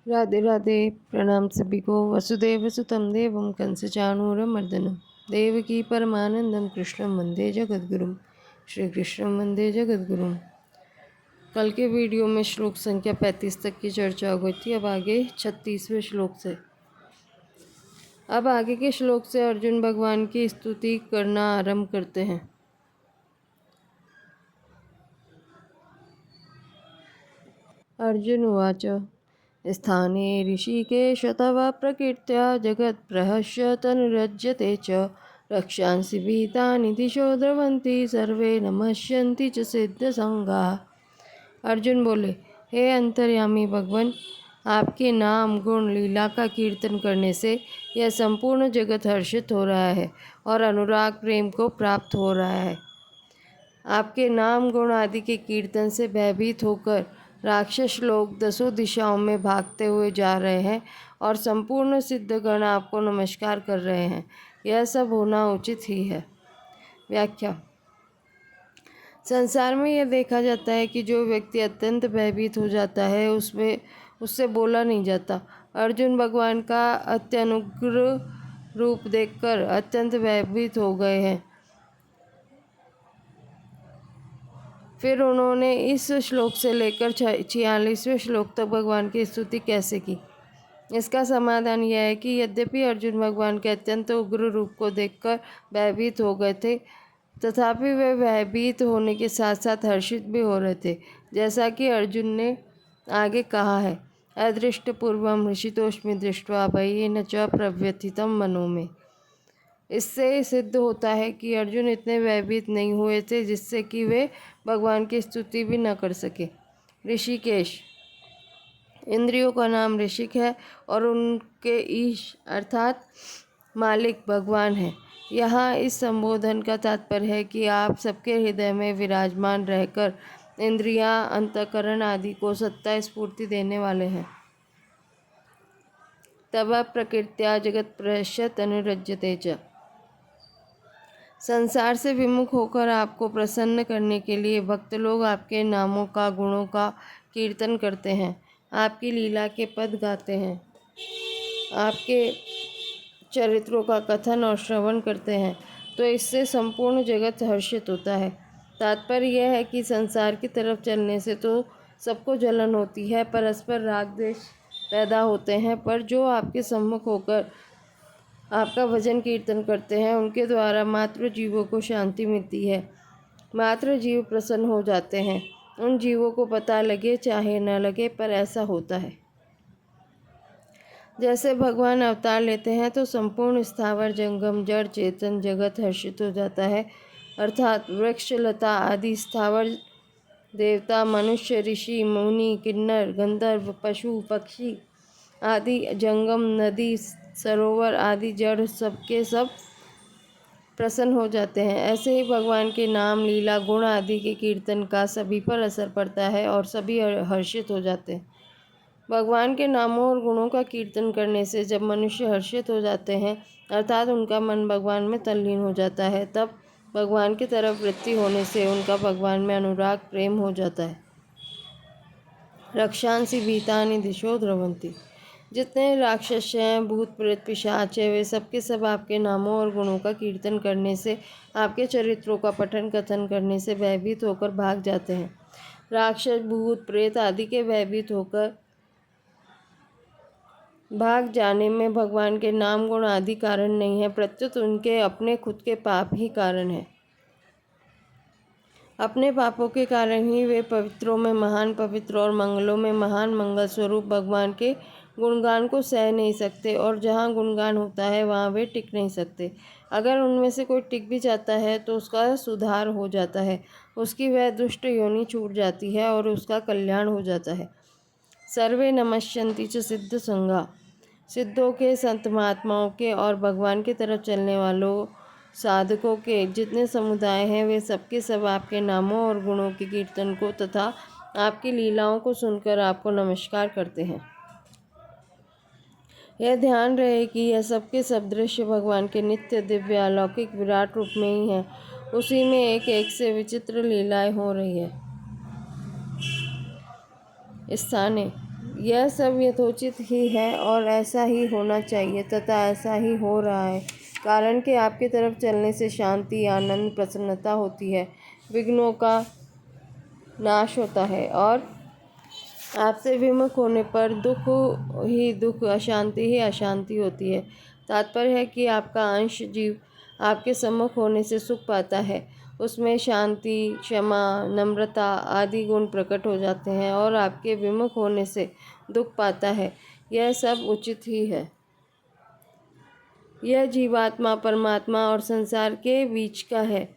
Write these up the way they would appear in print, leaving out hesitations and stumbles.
राधे राधे। प्रणाम सभी को। वसुदेव सुतम देवम कंसचाणूरमर्दनम देवकी परमानंदम कृष्णम वंदे जगद्गुरुम। श्री कृष्णम वंदे जगद्गुरुम। कल के वीडियो में श्लोक संख्या 35 तक की चर्चा हो गई थी। अब आगे 36वें श्लोक से अब आगे के श्लोक से अर्जुन भगवान की स्तुति करना आरंभ करते हैं। अर्जुन उवाच स्थाने ऋषिकेश तव प्रकीर्त्या जगत्प्रहस्य तनुरज्यते च रक्षांसि भीतानि दिशो द्रवन्ति सर्वे नमस्यन्ति च सिद्धसंगाः। अर्जुन बोले, हे अंतर्यामी भगवान, आपके नाम गुण लीला का कीर्तन करने से यह संपूर्ण जगत हर्षित हो रहा है और अनुराग प्रेम को प्राप्त हो रहा है। आपके नाम गुण आदि के कीर्तन से भयभीत होकर राक्षस लोग दसों दिशाओं में भागते हुए जा रहे हैं और संपूर्ण सिद्धगण आपको नमस्कार कर रहे हैं। यह सब होना उचित ही है। व्याख्या। संसार में यह देखा जाता है कि जो व्यक्ति अत्यंत भयभीत हो जाता है उससे बोला नहीं जाता। अर्जुन भगवान का अत्यनुग्र रूप देखकर अत्यंत भयभीत हो गए हैं। फिर उन्होंने इस श्लोक से लेकर 46वें श्लोक तक भगवान की स्तुति कैसे की। इसका समाधान यह है कि यद्यपि अर्जुन भगवान के अत्यंत उग्र रूप को देखकर भयभीत हो गए थे, तथापि वे भयभीत होने के साथ साथ हर्षित भी हो रहे थे। जैसा कि अर्जुन ने आगे कहा है, अदृष्टपूर्वम हृषितोष्मि दृष्ट्वा भयेन च प्रव्यथितं मनो में। इससे सिद्ध होता है कि अर्जुन इतने भयभीत नहीं हुए थे जिससे कि वे भगवान की स्तुति भी न कर सके। ऋषिकेश इंद्रियों का नाम ऋषिक है और उनके ईश अर्थात मालिक भगवान है। यहाँ इस संबोधन का तात्पर्य है कि आप सबके हृदय में विराजमान रहकर इंद्रियां, अंतःकरण आदि को सत्ता स्फूर्ति देने वाले हैं। तव प्रकृत्या जगत प्रहस्य तनुरज्यते च। संसार से विमुख होकर आपको प्रसन्न करने के लिए भक्त लोग आपके नामों का, गुणों का कीर्तन करते हैं, आपकी लीला के पद गाते हैं, आपके चरित्रों का कथन और श्रवण करते हैं, तो इससे संपूर्ण जगत हर्षित होता है। तात्पर्य यह है कि संसार की तरफ चलने से तो सबको जलन होती है, परस्पर राग द्वेष पैदा होते हैं, पर जो आपके सम्मुख होकर आपका भजन कीर्तन करते हैं उनके द्वारा मात्र जीवों को शांति मिलती है। मात्र जीव प्रसन्न हो जाते हैं। उन जीवों को पता लगे चाहे न लगे, पर ऐसा होता है। जैसे भगवान अवतार लेते हैं तो संपूर्ण स्थावर जंगम जड़ चेतन जगत हर्षित हो जाता है, अर्थात वृक्ष लता आदि स्थावर, देवता, मनुष्य, ऋषि, मुनि, किन्नर, गंधर्व, पशु, पक्षी आदि, जंगम, नदी, सरोवर आदि जड़ सबके सब प्रसन्न हो जाते हैं। ऐसे ही भगवान के नाम, लीला, गुण आदि के कीर्तन का सभी पर असर पड़ता है और सभी हर्षित हो जाते हैं। भगवान के नामों और गुणों का कीर्तन करने से जब मनुष्य हर्षित हो जाते हैं, अर्थात उनका मन भगवान में तल्लीन हो जाता है, तब भगवान की तरफ वृत्ति होने से उनका भगवान में अनुराग प्रेम हो जाता है। रक्षांसि भीतानि दिशो द्रवन्ति। जितने राक्षस हैं, भूत प्रेत पिशाच है, वे सबके सब आपके नामों और गुणों का कीर्तन करने से, आपके चरित्रों का पठन कथन करने से भयभीत होकर भाग जाते हैं। राक्षस, भूत प्रेत आदि के भयभीत होकर भाग जाने में भगवान के नाम गुण आदि कारण नहीं है, प्रत्युत उनके अपने खुद के पाप ही कारण है। अपने पापों के कारण ही वे पवित्रों में महान पवित्र और मंगलों में महान मंगल स्वरूप भगवान के गुणगान को सह नहीं सकते, और जहाँ गुणगान होता है वहाँ वे टिक नहीं सकते। अगर उनमें से कोई टिक भी जाता है तो उसका सुधार हो जाता है, उसकी वह दुष्ट योनि छूट जाती है और उसका कल्याण हो जाता है। सर्वे नमस्यन्ति च सिद्ध संगा। सिद्धों के, संत महात्माओं के और भगवान की तरफ चलने वालों साधकों के जितने समुदाय हैं, वे सबके सब आपके नामों और गुणों के कीर्तन को तथा आपकी लीलाओं को सुनकर आपको नमस्कार करते हैं। यह ध्यान रहे कि यह सबके सब दृश्य भगवान के नित्य दिव्य अलौकिक विराट रूप में ही है। उसी में एक एक से विचित्र लीलाएं हो रही है। स्थाने यह सब यथोचित ही है और ऐसा ही होना चाहिए तथा ऐसा ही हो रहा है, कारण कि आपकी तरफ चलने से शांति, आनंद, प्रसन्नता होती है, विघ्नों का नाश होता है और आपसे विमुख होने पर दुख ही दुख, अशांति ही अशांति होती है। तात्पर्य है कि आपका अंश जीव आपके सम्मुख होने से सुख पाता है, उसमें शांति, क्षमा, नम्रता आदि गुण प्रकट हो जाते हैं और आपके विमुख होने से दुख पाता है। यह सब उचित ही है। यह जीवात्मा परमात्मा और संसार के बीच का है।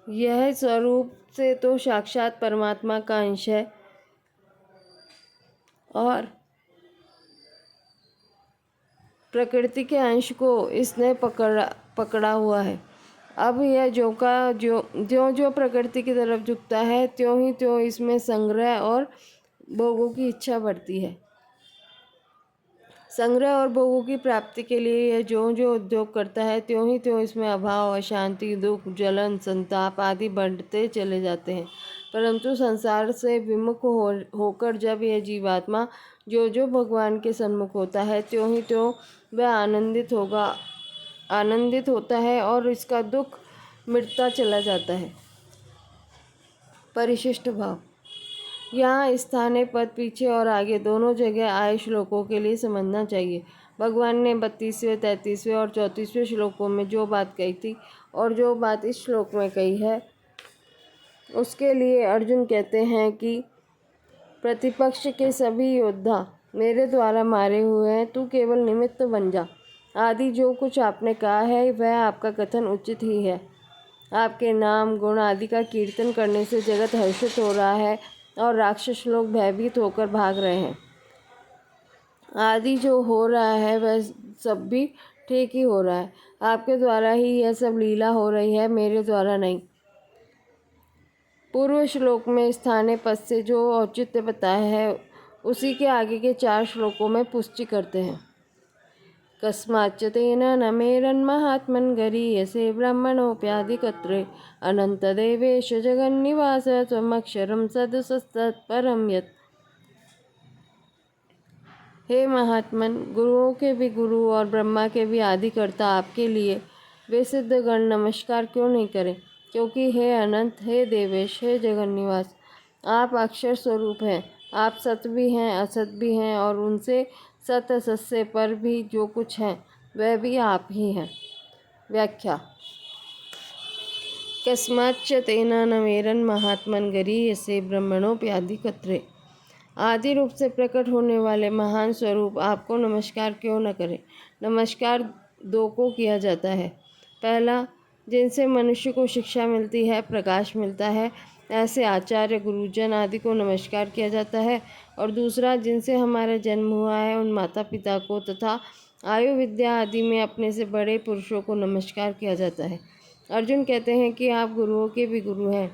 यह स्वरूप से तो साक्षात परमात्मा का अंश है और प्रकृति के अंश को इसने पकड़ा हुआ है। अब यह जो प्रकृति की तरफ झुकता है, त्यों ही त्यों इसमें संग्रह और भोगों की इच्छा बढ़ती है। संग्रह और भोगों की प्राप्ति के लिए यह जो उद्योग करता है, त्यों ही त्यों इसमें अभाव, अशांति, दुख, जलन, संताप आदि बढ़ते चले जाते हैं। परंतु संसार से विमुख होकर जब यह जीवात्मा जो भगवान के सन्मुख होता है, त्यों ही त्यों वह आनंदित होता है और इसका दुख मिटता चला जाता है। परिशिष्ट भाव। यहाँ स्थानीय पद पीछे और आगे दोनों जगह आए श्लोकों के लिए समझना चाहिए। भगवान ने 32वें, 33वें और 34वें श्लोकों में जो बात कही थी और जो बात इस श्लोक में कही है, उसके लिए अर्जुन कहते हैं कि प्रतिपक्ष के सभी योद्धा मेरे द्वारा मारे हुए हैं, तू केवल निमित्त बन जा। आदि जो कुछ आपने कहा है वह आपका कथन उचित ही है। आपके नाम, गुण आदि का कीर्तन करने से जगत हर्षित हो रहा है और राक्षस लोग भयभीत होकर भाग रहे हैं। आदि जो हो रहा है वह सब भी ठीक ही हो रहा है। आपके द्वारा ही यह सब लीला हो रही है, मेरे द्वारा नहीं। पूर्व श्लोक में स्थानीय पद से जो औचित्य बताया है, उसी के आगे के 4 श्लोकों में पुष्टि करते हैं। कस्माच्च तेन न मेरन्महात्मन् गरीयसे ब्रह्मणोऽप्याधिकर्त्रे अनन्तदेवेश जगन्निवास त्वमक्षरं सदसत्तत्परं यत्। हे महात्मन, गुरुओं के भी गुरु और ब्रह्मा के भी आदिकर्ता आपके लिए वे सिद्धगण नमस्कार क्यों नहीं करें, क्योंकि हे अनंत, हे देवेश, हे जगन्निवास, आप अक्षर स्वरूप हैं। आप सत भी हैं, असत भी हैं और उनसे सत असत से पर भी जो कुछ है वह भी आप ही हैं। व्याख्या। कस्माच्च तेन न मेरन्महात्मन् गरीयसे ब्रह्मणोऽप्याधिकर्त्रे। आदि रूप से प्रकट होने वाले महान स्वरूप आपको नमस्कार क्यों न करें। नमस्कार 2 को किया जाता है। पहला, जिनसे मनुष्य को शिक्षा मिलती है, प्रकाश मिलता है, ऐसे आचार्य, गुरुजन आदि को नमस्कार किया जाता है। और दूसरा, जिनसे हमारा जन्म हुआ है, उन माता पिता को तथा आयु विद्या आदि में अपने से बड़े पुरुषों को नमस्कार किया जाता है। अर्जुन कहते हैं कि आप गुरुओं के भी गुरु हैं,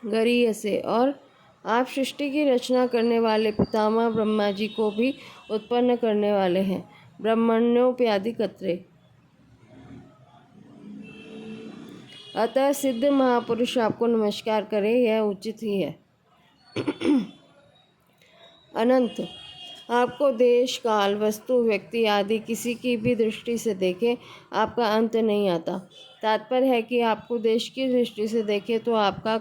गरीयसे, और आप सृष्टि की रचना करने वाले पितामह ब्रह्मा जी को भी उत्पन्न करने वाले हैं। ब्रह्मण्योऽप्याधिकर्त्रे। अतः सिद्ध महापुरुष आपको नमस्कार करें, यह उचित ही है। अनंत। आपको देश, काल, वस्तु, व्यक्ति आदि किसी की भी दृष्टि से देखें, आपका अंत नहीं आता। तात्पर्य है कि आपको देश की दृष्टि से देखें तो आपका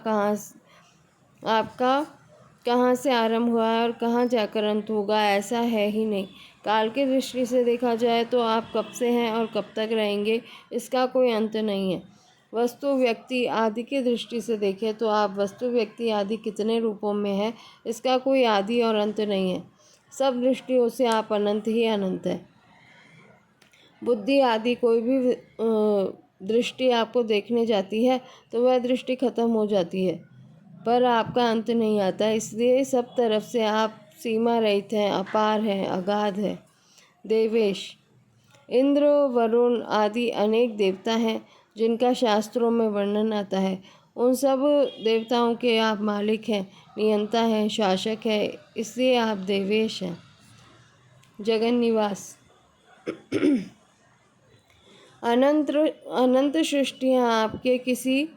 कहाँ से आरंभ हुआ है और कहाँ जाकर अंत होगा, ऐसा है ही नहीं। काल की दृष्टि से देखा जाए तो आप कब से हैं और कब तक रहेंगे, इसका कोई अंत नहीं है। वस्तु, व्यक्ति आदि की दृष्टि से देखें तो आप वस्तु, व्यक्ति आदि कितने रूपों में है, इसका कोई आदि और अंत नहीं है। सब दृष्टियों से आप अनंत ही अनंत है। बुद्धि आदि कोई भी दृष्टि आपको देखने जाती है तो वह दृष्टि खत्म हो जाती है, पर आपका अंत नहीं आता। इसलिए सब तरफ से आप सीमा रहित हैं, अपार हैं, अगाध है। देवेश। इंद्र, वरुण आदि अनेक देवता हैं जिनका शास्त्रों में वर्णन आता है। उन सब देवताओं के आप मालिक हैं, नियंता हैं, शासक हैं, इसलिए आप देवेश हैं। जगन्निवास। अनंत सृष्टियाँ आपके किसी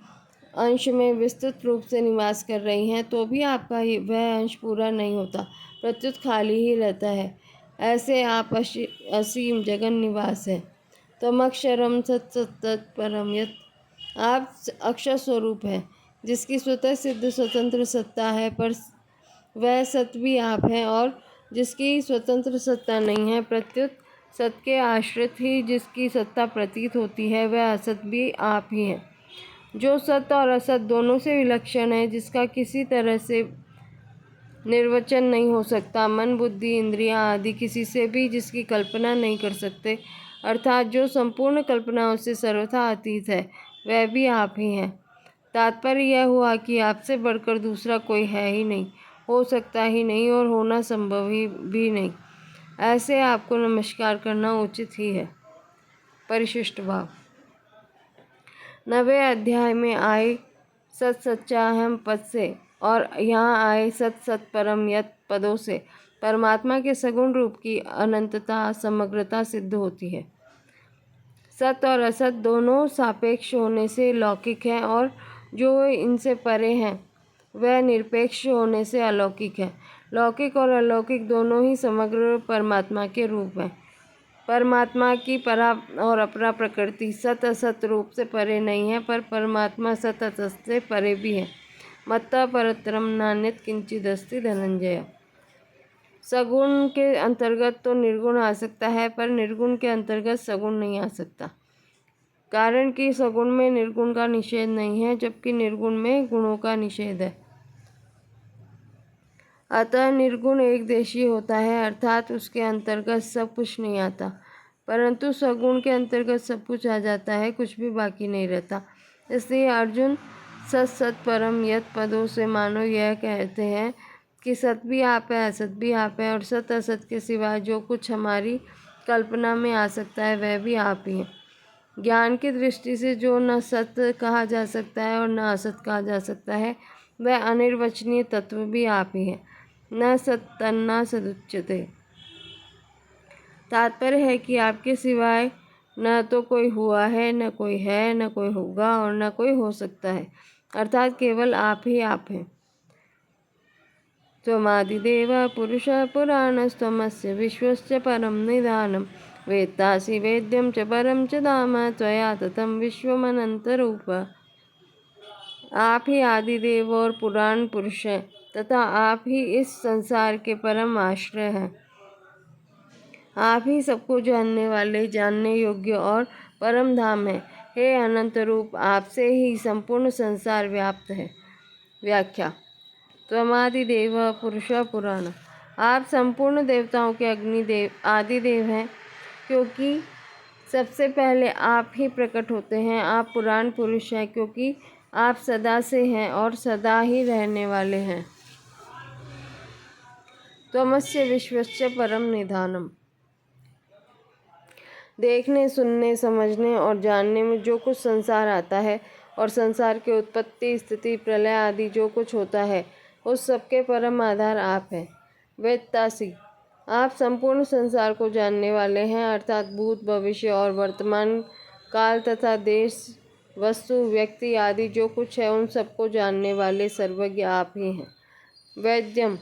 अंश में विस्तृत रूप से निवास कर रही हैं तो भी आपका वह अंश पूरा नहीं होता, प्रत्युत खाली ही रहता है। ऐसे आप असीम जगन निवास है। तमक्षरम सत सत परम यत, आप अक्षर स्वरूप है जिसकी स्वतः सिद्ध स्वतंत्र सत्ता है, पर वह सत भी आप हैं, और जिसकी स्वतंत्र सत्ता नहीं है, प्रत्युत सत के आश्रित ही जिसकी सत्ता प्रतीत होती है, वह असत भी आप ही हैं। जो सत और असत दोनों से विलक्षण है, जिसका किसी तरह से निर्वचन नहीं हो सकता, मन बुद्धि इंद्रियां आदि किसी से भी जिसकी कल्पना नहीं कर सकते, अर्थात जो संपूर्ण कल्पनाओं से सर्वथा अतीत है, वह भी आप ही हैं। तात्पर्य यह हुआ कि आपसे बढ़कर दूसरा कोई है ही नहीं, हो सकता ही नहीं और होना संभव ही भी नहीं। ऐसे आपको नमस्कार करना उचित ही है। परिशिष्ट भाव। 9वें अध्याय में आए सत सच्चाहम पद से और यहाँ आए सत सत परम यत पदों से परमात्मा के सगुण रूप की अनंतता समग्रता सिद्ध होती है। सत और असत दोनों सापेक्ष होने से लौकिक हैं, और जो इनसे परे हैं वह निरपेक्ष होने से अलौकिक है। लौकिक और अलौकिक दोनों ही समग्र परमात्मा के रूप हैं। परमात्मा की परा और अपरा प्रकृति सत असत रूप से परे नहीं है, पर परमात्मा सत असत से परे भी है। मत्ता परतरम नान्यत किंचिद अस्ति धनंजय। सगुण के अंतर्गत तो निर्गुण आ सकता है, पर निर्गुण के अंतर्गत सगुण नहीं आ सकता, कारण कि सगुण में निर्गुण का निषेध नहीं है, जबकि निर्गुण में गुणों का निषेध है। अतः निर्गुण एक देशी होता है, अर्थात उसके अंतर्गत सब कुछ नहीं आता, परंतु सगुण के अंतर्गत सब कुछ आ जाता है, कुछ भी बाकी नहीं रहता। इसलिए अर्जुन सत सत परम यत पदों से मानो यह कहते हैं कि सत भी आप है, असत भी आप है, और सत असत के सिवाय जो कुछ हमारी कल्पना में आ सकता है वह भी आप ही है। ज्ञान की दृष्टि से जो न सत कहा जा सकता है और न असत कहा जा सकता है, वह अनिर्वचनीय तत्व भी आप ही है। न सत्तन्ना सदुच्यते। तात्पर्य है कि आपके सिवाय न तो कोई हुआ है, न कोई है, न कोई होगा और न कोई हो सकता है, अर्थात केवल आप ही आप हैं। त्वमादिदेव पुरुष पुराणस्त्वमस्य विश्वस्य परम निधानम वेत्तासि वेद्यम च परम च धाम त्वया ततं विश्वमनंतरूप। आप ही आदिदेव और पुराण पुरुष हैं तथा आप ही इस संसार के परम आश्रय हैं। आप ही सबको जानने वाले, जानने योग्य और परम धाम है। हे अनंत रूप, आपसे ही संपूर्ण संसार व्याप्त है। व्याख्या। त्वमादिदेव पुरुष पुराण। आप संपूर्ण देवताओं के अग्निदेव आदिदेव हैं, क्योंकि सबसे पहले आप ही प्रकट होते हैं। आप पुराण पुरुष हैं, क्योंकि आप सदा से हैं और सदा ही रहने वाले हैं। त्वमस्य विश्वस्य परम निधानम। देखने, सुनने, समझने और जानने में जो कुछ संसार आता है और संसार की उत्पत्ति, स्थिति, प्रलय आदि जो कुछ होता है, उस सबके परम आधार आप हैं। वेत्तासि। आप संपूर्ण संसार को जानने वाले हैं, अर्थात भूत, भविष्य और वर्तमान काल तथा देश, वस्तु, व्यक्ति आदि जो कुछ है उन सबको जानने वाले सर्वज्ञ आप ही हैं। वैद्यम।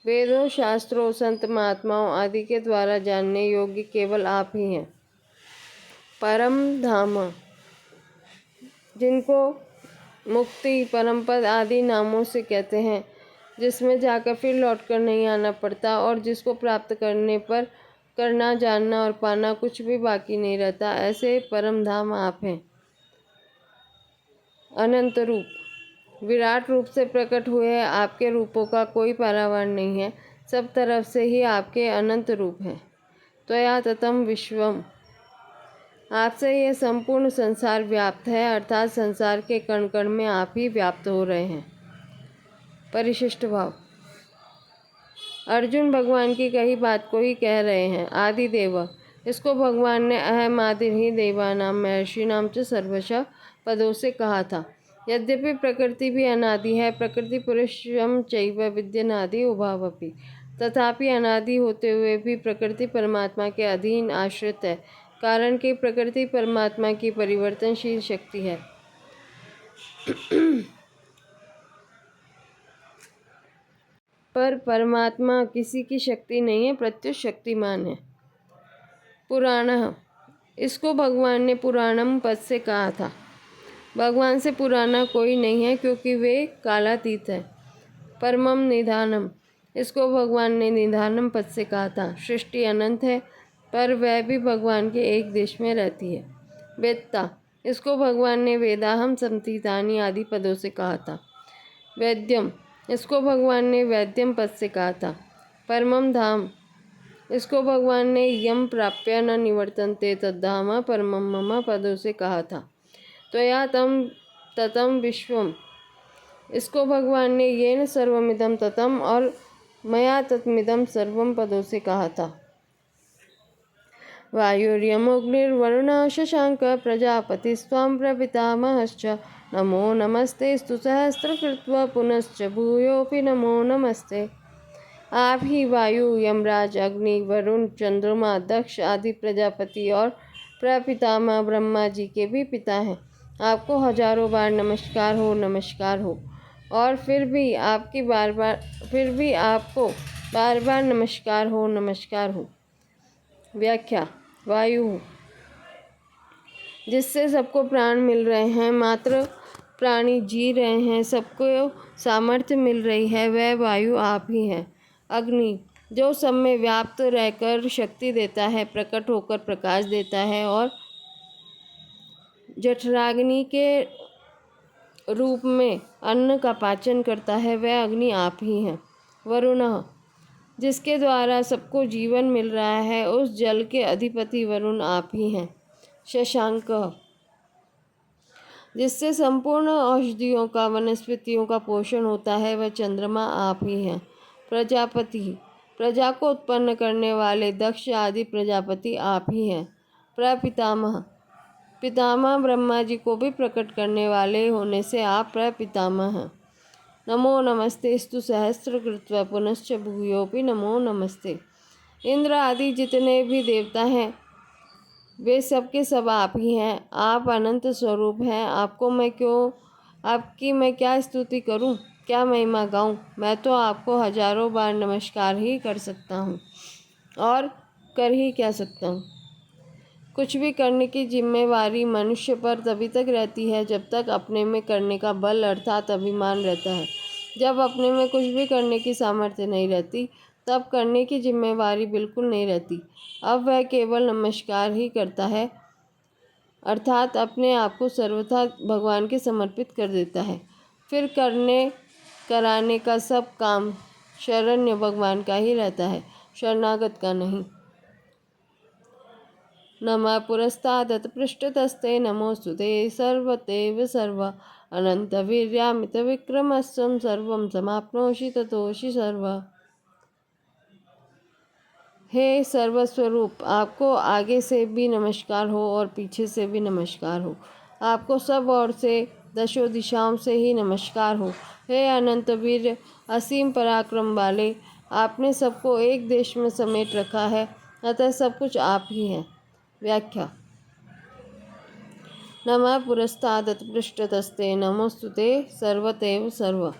वेदों, शास्त्रों, संत महात्माओं आदि के द्वारा जानने योग्य केवल आप ही हैं। परम धाम, जिनको मुक्ति, परमपद आदि नामों से कहते हैं, जिसमें जाकर फिर लौटकर नहीं आना पड़ता और जिसको प्राप्त करने पर करना, जानना और पाना कुछ भी बाकी नहीं रहता, ऐसे परम धाम आप हैं। अनंत रूप। विराट रूप से प्रकट हुए आपके रूपों का कोई पारावार नहीं है, सब तरफ से ही आपके अनंत रूप हैं। त्वया ततं विश्वम। आपसे यह संपूर्ण संसार व्याप्त है, अर्थात संसार के कण कण में आप ही व्याप्त हो रहे हैं। परिशिष्ट भाव। अर्जुन भगवान की कही बात को ही कह रहे हैं। आदि देव, इसको भगवान ने अहम आदि ही देवानाम महर्षिणाम च सर्वशः पदों से कहा था। यद्यपि प्रकृति भी अनादि है, प्रकृति पुरुषम चैव विद्यनादि उभावपि, तथापि अनादि होते हुए भी प्रकृति परमात्मा के अधीन आश्रित है, कारण कि प्रकृति परमात्मा की परिवर्तनशील शक्ति है। पर परमात्मा किसी की शक्ति नहीं है, प्रत्युत शक्तिमान है। पुराणः, इसको भगवान ने पुराणम पद से कहा था। भगवान से पुराना कोई नहीं है क्योंकि वे कालातीत है। परमम निधानम, इसको भगवान ने निधानम पद से कहा था। सृष्टि अनंत है पर वह भी भगवान के एक देश में रहती है। वेत्ता, इसको भगवान ने वेदाहम संतीतानि आदि पदों से कहा था। वैद्यम, इसको भगवान ने वैद्यम पद से कहा था। परमम धाम, इसको भगवान ने यम प्राप्य न निवर्तन्ते तद्धाम परमम मम पदों से कहा था। त्वया तम ततम विश्वम, इसको भगवान ने येन सर्वमिदं ततम और मया तत्मिदं सर्वम पदों से कहा था। वायुर्यमोऽग्निर्वरुणः शशांकः प्रजापतिस्त्वं प्रपितामहश्च नमो नमस्तेस्तु सहस्रकृत्वा पुनश्च भूयोऽपि नमो नमस्ते। आप ही वायु, यमराज, अग्नि, वरुण, चंद्रमा, दक्ष आदि प्रजापति और प्रपितामह ब्रह्मा जी के भी पिता हैं। आपको हजारों बार नमस्कार हो, नमस्कार हो। और फिर भी आपको बार बार नमस्कार हो, नमस्कार हो। व्याख्या। वायु, जिससे सबको प्राण मिल रहे हैं, मात्र प्राणी जी रहे हैं, सबको सामर्थ्य मिल रही है, वह वायु आप ही है। अग्नि, जो सब में व्याप्त रहकर शक्ति देता है, प्रकट होकर प्रकाश देता है और जठराग्नि के रूप में अन्न का पाचन करता है, वह अग्नि आप ही है। वरुण, जिसके द्वारा सबको जीवन मिल रहा है, उस जल के अधिपति वरुण आप ही हैं। शशांक, जिससे संपूर्ण औषधियों का, वनस्पतियों का पोषण होता है, वह चंद्रमा आप ही हैं। प्रजापति, प्रजा को उत्पन्न करने वाले दक्ष आदि प्रजापति आप ही हैं। प्रपितामह, पितामह ब्रह्मा जी को भी प्रकट करने वाले होने से आप प्रपितामह हैं। नमो नमस्तेस्तु सहस्रकृत्वा पुनश्च भूयोऽपि नमो नमस्ते। इंद्र आदि जितने भी देवता हैं, वे सब के सब आप ही हैं। आप अनंत स्वरूप हैं। आपकी मैं क्या स्तुति करूं, क्या महिमा गाऊं। मैं तो आपको हजारों बार नमस्कार ही कर सकता हूं और कर ही क्या सकता हूं। कुछ भी करने की जिम्मेवारी मनुष्य पर तभी तक रहती है जब तक अपने में करने का बल अर्थात अभिमान रहता है। जब अपने में कुछ भी करने की सामर्थ्य नहीं रहती, तब करने की जिम्मेवारी बिल्कुल नहीं रहती। अब वह केवल नमस्कार ही करता है, अर्थात अपने आप को सर्वथा भगवान के समर्पित कर देता है। फिर कराने का सब काम शरण्य भगवान का ही रहता है, शरणागत का नहीं। नमः पुरस्तादत पृष्ठतस्ते नमोस्तुते सर्वतेव सर्व अनंत वीर्यामित विक्रमस्वं सर्वं समाप्नोषि ततोषि सर्व। हे सर्वस्वरूप, आपको आगे से भी नमस्कार हो और पीछे से भी नमस्कार हो। आपको सब ओर से, दशों दिशाओं से ही नमस्कार हो। हे अनंत वीर, असीम पराक्रम वाले, आपने सबको एक देश में समेट रखा है, अतः सब कुछ आप ही हैं। व्याख्या। नमः पुरस्तादत पृष्ठतस्ते नमोस्तुते सर्वतेव सर्व।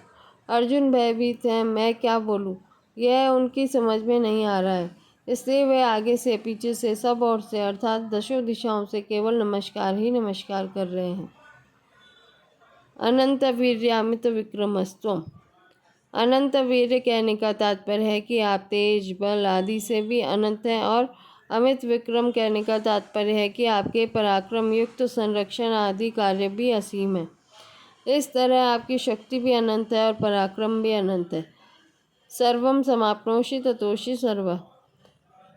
अर्जुन भयभीत हैं, मैं क्या बोलूं, यह उनकी समझ में नहीं आ रहा है, इसलिए वे आगे से, पीछे से, सब ओर से अर्थात दशों दिशाओं से केवल नमस्कार ही नमस्कार कर रहे हैं। अनंत वीर्यामित विक्रमस्त्वम। अनंत वीर्य कहने का तात्पर्य है कि आप तेज, बल आदि से भी अनंत हैं, और अमित विक्रम कहने का तात्पर्य है कि आपके पराक्रम युक्त संरक्षण आदि कार्य भी असीम है। इस तरह आपकी शक्ति भी अनंत है और पराक्रम भी अनंत है। सर्वम समाप्नोषि ततोषि सर्व।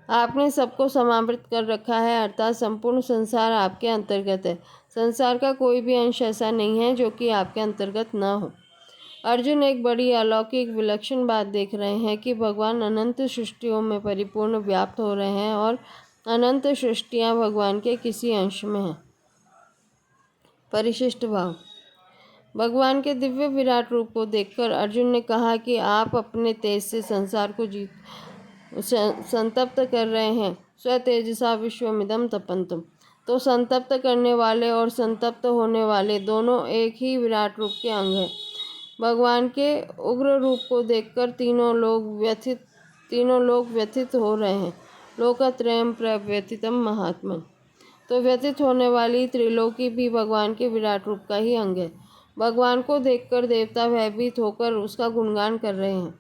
आपने सबको समावृत कर रखा है, अर्थात संपूर्ण संसार आपके अंतर्गत है। संसार का कोई भी अंश ऐसा नहीं है जो कि आपके अंतर्गत न हो। अर्जुन एक बड़ी अलौकिक विलक्षण बात देख रहे हैं कि भगवान अनंत सृष्टियों में परिपूर्ण व्याप्त हो रहे हैं और अनंत सृष्टियां भगवान के किसी अंश में हैं। परिशिष्ट भाव। भगवान के दिव्य विराट रूप को देखकर अर्जुन ने कहा कि आप अपने तेज से संसार को संतप्त कर रहे हैं। स्वतेजसा विश्वमिदं तपन्तुम। तो संतप्त करने वाले और संतप्त होने वाले दोनों एक ही विराट रूप के अंग हैं। भगवान के उग्र रूप को देखकर तीनों लोग व्यथित हो रहे हैं। लोकत्रयं प्रव्यथितम महात्मन। तो व्यथित होने वाली त्रिलोकी भी भगवान के विराट रूप का ही अंग है। भगवान को देखकर देवता भयभीत होकर उसका गुणगान कर रहे हैं।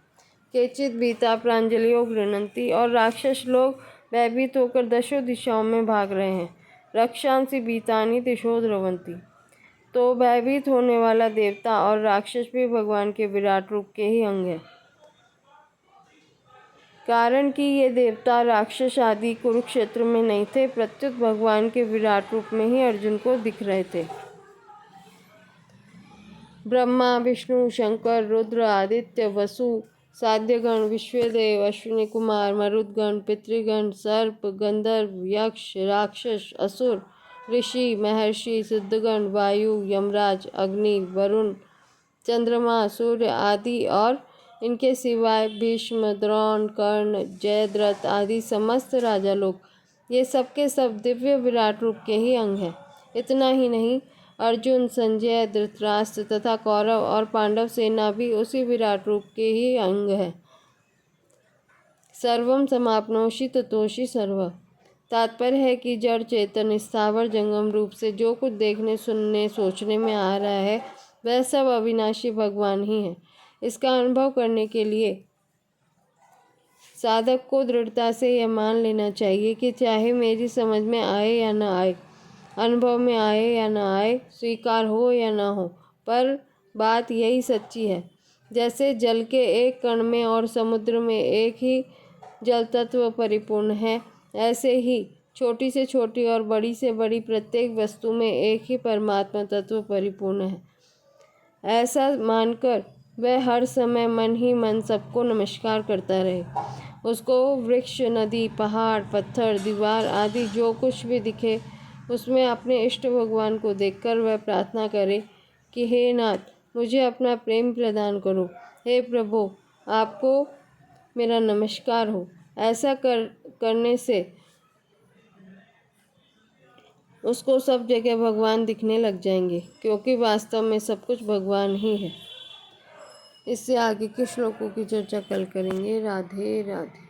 केचित भीता प्रांजलियो गृह्णन्ति। और राक्षस लोग भयभीत होकर दशों दिशाओं में भाग रहे हैं। रक्षांसि भीतानि दिशो द्रवन्ति। तो भयभीत होने वाला देवता और राक्षस भी भगवान के विराट रूप के ही अंग है। कारण कि ये देवता राक्षस आदि कुरुक्षेत्र में नहीं थे, प्रत्युत भगवान के विराट रूप में ही अर्जुन को दिख रहे थे। ब्रह्मा विष्णु शंकर रुद्र आदित्य वसु साध्यगण विश्वदेव अश्विनी कुमार मरुदगण पितृगण सर्प गंधर्व यक्ष राक्षस असुर ऋषि महर्षि सिद्धगण वायु यमराज अग्नि वरुण चंद्रमा सूर्य आदि और इनके सिवाय भीष्म द्रोण कर्ण जयद्रथ आदि समस्त राजा लोग, ये सब के सब दिव्य विराट रूप के ही अंग हैं। इतना ही नहीं, अर्जुन संजय धृतराष्ट्र तथा कौरव और पांडव सेना भी उसी विराट रूप के ही अंग है। सर्वम समाप्नोषि ततोषि सर्व। तात्पर्य है कि जड़ चेतन स्थावर जंगम रूप से जो कुछ देखने सुनने सोचने में आ रहा है, वह सब अविनाशी भगवान ही है। इसका अनुभव करने के लिए साधक को दृढ़ता से यह मान लेना चाहिए कि चाहे मेरी समझ में आए या न आए, अनुभव में आए या न आए, स्वीकार हो या न हो, पर बात यही सच्ची है। जैसे जल के एक कण में और समुद्र में एक ही जल तत्व परिपूर्ण है, ऐसे ही छोटी से छोटी और बड़ी से बड़ी प्रत्येक वस्तु में एक ही परमात्मा तत्व परिपूर्ण है। ऐसा मानकर वह हर समय मन ही मन सबको नमस्कार करता रहे। उसको वृक्ष नदी पहाड़ पत्थर दीवार आदि जो कुछ भी दिखे, उसमें अपने इष्ट भगवान को देखकर वह प्रार्थना करे कि हे नाथ, मुझे अपना प्रेम प्रदान करो। हे प्रभु, आपको मेरा नमस्कार हो। ऐसा करने से उसको सब जगह भगवान दिखने लग जाएंगे, क्योंकि वास्तव में सब कुछ भगवान ही है। इससे आगे के श्लोकों की चर्चा कल करेंगे। राधे राधे।